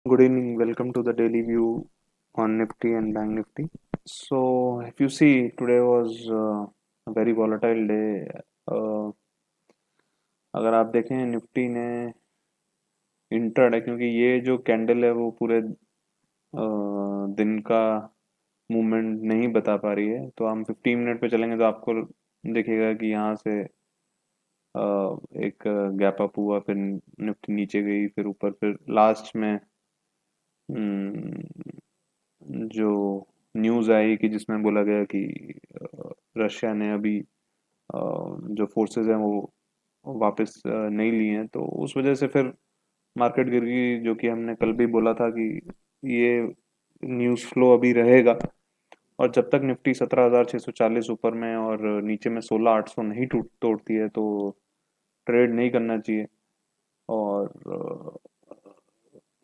Good evening. Welcome to the daily view on Nifty and Bank Nifty. So, if you see, today was a very volatile day. Uh, अगर आप देखें Nifty ने intraday क्योंकि ये जो candle है वो पूरे दिन का मूवमेंट नहीं बता पा रही है, तो हम 15 मिनट पे चलेंगे तो आपको दिखेगा कि यहाँ से एक गैप अप हुआ, फिर निफ्टी नीचे गई, फिर ऊपर, फिर लास्ट में हम्म, जो न्यूज़ आई कि जिसमें बोला गया कि रशिया ने अभी जो फोर्सेस हैं वो वापस नहीं लिए हैं, तो उस वजह से फिर मार्केट गिर गई। जो कि हमने कल भी बोला था कि ये न्यूज़ फ्लो अभी रहेगा, और जब तक निफ्टी 17,640 ऊपर में और नीचे में 16,800 नहीं टूट तोड़ती है तो ट्रेड नहीं करना चाहिए। और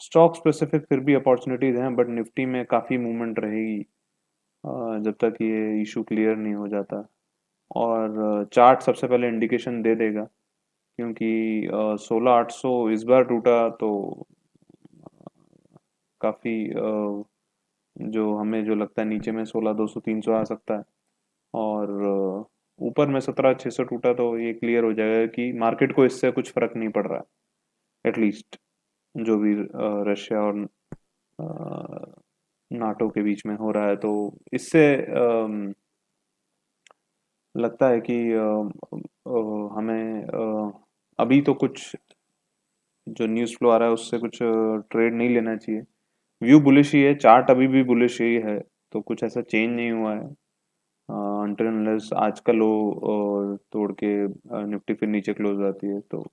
स्टॉक स्पेसिफिक फिर भी अपॉर्चुनिटीज हैं, बट निफ्टी में काफ़ी मूवमेंट रहेगी जब तक ये इशू क्लियर नहीं हो जाता। और चार्ट सबसे पहले इंडिकेशन दे देगा, क्योंकि 16,800 इस बार टूटा तो काफ़ी जो हमें जो लगता है नीचे में 16,200 300 आ सकता है, और ऊपर में 17,600 टूटा तो ये क्लियर हो जाएगा कि मार्केट को इससे कुछ फर्क नहीं पड़ रहा है, एटलीस्ट जो भी रशिया और नाटो के बीच में हो रहा है। तो इससे लगता है कि हमें अभी तो कुछ जो न्यूज़ फ्लो आ रहा है उससे कुछ ट्रेड नहीं लेना चाहिए। व्यू बुलिश ही है, चार्ट अभी भी बुलिश ही है, तो कुछ ऐसा चेंज नहीं हुआ है अनटिल अनलेस आज का लो तोड़ के निफ्टी फिर नीचे क्लोज आती है। तो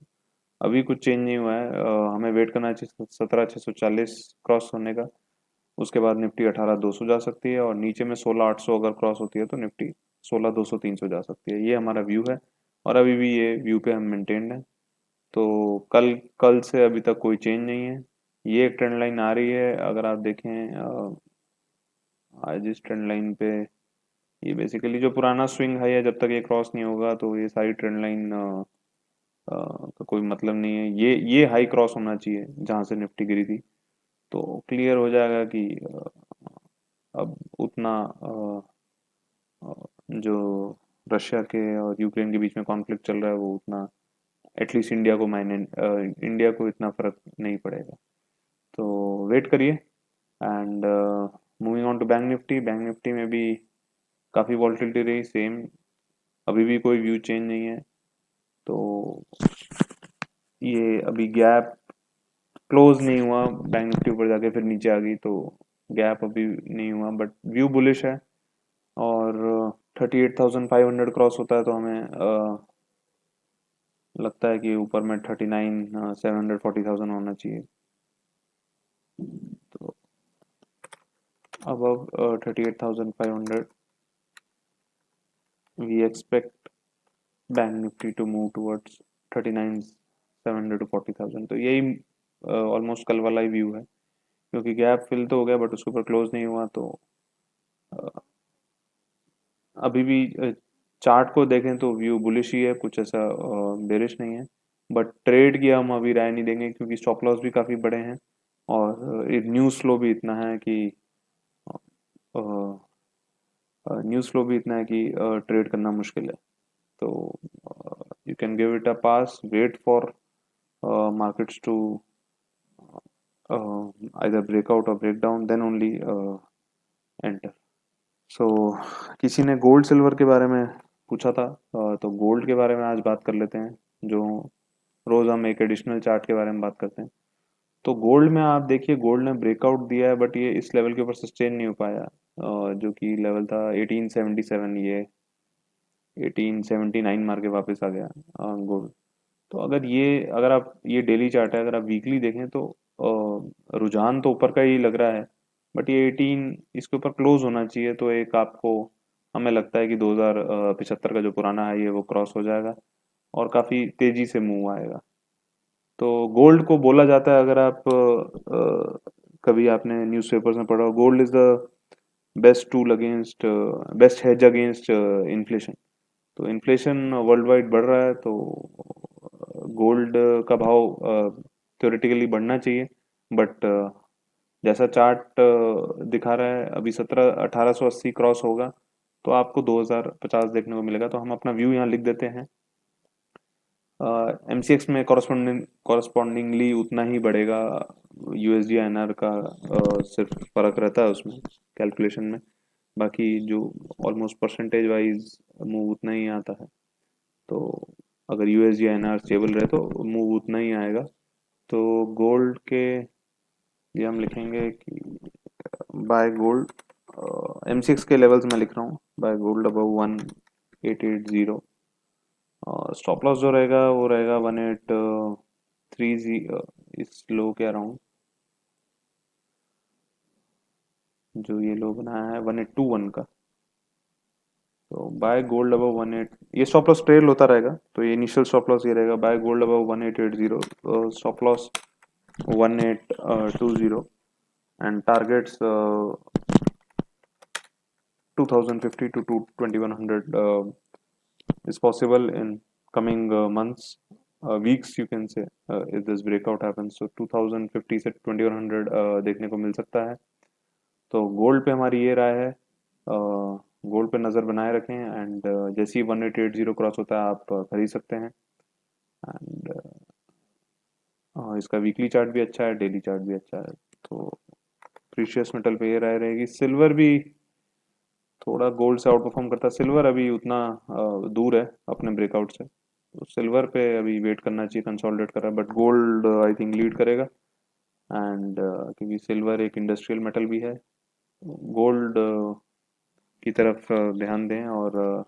अभी कुछ चेंज नहीं हुआ है, हमें वेट करना चाहिए 17,640 क्रॉस होने का। उसके बाद निफ्टी 18,200 जा सकती है, और नीचे में 16,800 अगर क्रॉस होती है तो निफ्टी 16,200 300 जा सकती है। ये हमारा व्यू है, और अभी भी ये व्यू पे हम मेंटेन्ड है। तो कल कल से अभी तक कोई चेंज नहीं है। ये एक ट्रेंड लाइन आ रही है, अगर आप देखें आज इस ट्रेंड लाइन पे ये बेसिकली जो पुराना स्विंग हाई है, जब तक ये क्रॉस नहीं होगा तो ये सारी ट्रेंड लाइन का कोई मतलब नहीं है। ये हाई क्रॉस होना चाहिए जहाँ से निफ्टी गिरी थी, तो क्लियर हो जाएगा कि अब उतना अ, जो रशिया के और यूक्रेन के बीच में कॉन्फ्लिक्ट चल रहा है वो उतना एटलीस्ट इंडिया को इतना फर्क नहीं पड़ेगा। तो वेट करिए। And moving on to Bank Nifty में भी काफ़ी वॉल्टिलिटी रही, सेम अभी भी कोई व्यू चेंज नहीं है। तो ये अभी गैप क्लोज नहीं हुआ, बैंक निफ्टी ऊपर जाके फिर नीचे आ गई, तो गैप अभी नहीं हुआ, बट व्यू बुलिश है। और 38,500 क्रॉस होता है तो हमें लगता है कि ऊपर में 39,700 40,000 होना चाहिए। तो above 38,500 we expect Bank Nifty to move towards 39,700 to 40,000। तो यही ऑलमोस्ट कल वाला ही व्यू है, क्योंकि गैप फिल तो हो गया बट उसके ऊपर क्लोज नहीं हुआ। तो अ, अभी भी चार्ट को देखें तो व्यू बुलिश ही है, कुछ ऐसा बेरिश नहीं है। बट ट्रेड की हम अभी राय नहीं देंगे, क्योंकि स्टॉप लॉस भी काफ़ी बड़े हैं, और न्यूज़ फ्लो भी इतना है कि न्यूज़ फ्लो भी इतना है कि ट्रेड करना मुश्किल है। तो you can give it a pass, wait for markets to either break out or break down, then only enter. So किसी ने गोल्ड सिल्वर के बारे में पूछा था, तो गोल्ड के बारे में आज बात कर लेते हैं। जो रोज हम एक एडिशनल चार्ट के बारे में बात करते हैं, तो गोल्ड में आप देखिए गोल्ड ने ब्रेकआउट दिया है, बट ये इस लेवल के ऊपर सस्टेन नहीं हो पाया, जो कि लेवल था 1877। ये 1879 मार के वापस आ गया गोल्ड। तो अगर आप ये डेली चार्ट है, अगर आप वीकली देखें तो रुझान तो ऊपर का ही लग रहा है, बट ये 18 इसके ऊपर क्लोज होना चाहिए, तो एक आपको हमें लगता है कि 2075 का जो पुराना हाई है वो क्रॉस हो जाएगा, और काफ़ी तेजी से मूव आएगा। तो गोल्ड को बोला जाता है, अगर आप कभी आपने न्यूज़पेपर्स में पढ़ा, gold is the best hedge against inflation. तो इन्फ्लेशन वर्ल्ड वाइड बढ़ रहा है, तो गोल्ड का भाव थ्योरेटिकली बढ़ना चाहिए, बट जैसा चार्ट दिखा रहा है अभी 1880 क्रॉस होगा तो आपको 2050 देखने को मिलेगा। तो हम अपना व्यू यहाँ लिख देते हैं। MCX में कॉरस्पॉन्डिंगली उतना ही बढ़ेगा। USD INR का सिर्फ फर्क रहता है उसमें कैलकुलेशन में, बाकी जो ऑलमोस्ट परसेंटेज वाइज मूव उतना ही आता है। तो अगर USD INR स्टेबल रहे तो मूव उतना ही आएगा। तो गोल्ड के लिए हम लिखेंगे कि बाय गोल्ड, MCX के लेवल्स में लिख रहा हूँ, buy gold above 1880। Stop loss जो रहेगा वो रहेगा 1830 इस लो के अराउंड, जो ये लो बनाया है 1821 का। तो बाय गोल्ड अबव 18, ये स्टॉप लॉस ट्रेल होता रहेगा। तो ये इनिशियल स्टॉप लॉस ये रहेगा buy gold above 1880, stop loss 1820 and targets 2050 to 2100 is possible in coming months, weeks you can say, if this breakout happens। so 2050 से 2100 देखने को मिल सकता है। तो गोल्ड पे हमारी ये राय है, गोल्ड पे नज़र बनाए रखें एंड जैसे ही 1880 क्रॉस होता है आप खरीद सकते हैं। एंड इसका वीकली चार्ट भी अच्छा है, डेली चार्ट भी अच्छा है। तो प्रीशियस मेटल पे ये राय रहेगी। सिल्वर भी थोड़ा गोल्ड से आउट परफॉर्म करता है, सिल्वर अभी उतना दूर है अपने ब्रेकआउट से, तो सिल्वर पे अभी वेट करना चाहिए, कंसोलिडेट कर रहा है। But gold I think lead करेगा एंड क्योंकि सिल्वर एक इंडस्ट्रियल मेटल भी है। गोल्ड की तरफ ध्यान दें और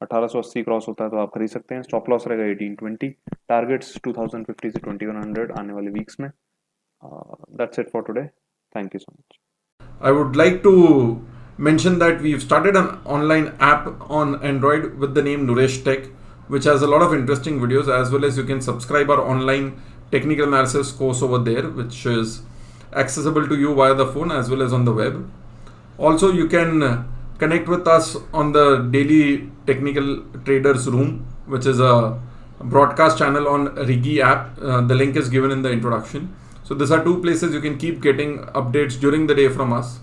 1880 क्रॉस होता है तो आप खरीद सकते हैं। स्टॉप लॉस रहेगा 1820, टारगेट्स 2050 से 2100 आने वाले वीक्स में। That's it for today, thank you so much. I would like to mention that we've started an online app on Android with the name Nuresh Tech, which has a lot of interesting videos, as well as you can subscribe our online technical analysis course over there, which is accessible to you via the phone as well as on the web. Also, you can connect with us on the Daily Technical Traders Room, which is a broadcast channel on Rigi app. The link is given in the introduction. So these are two places you can keep getting updates during the day from us.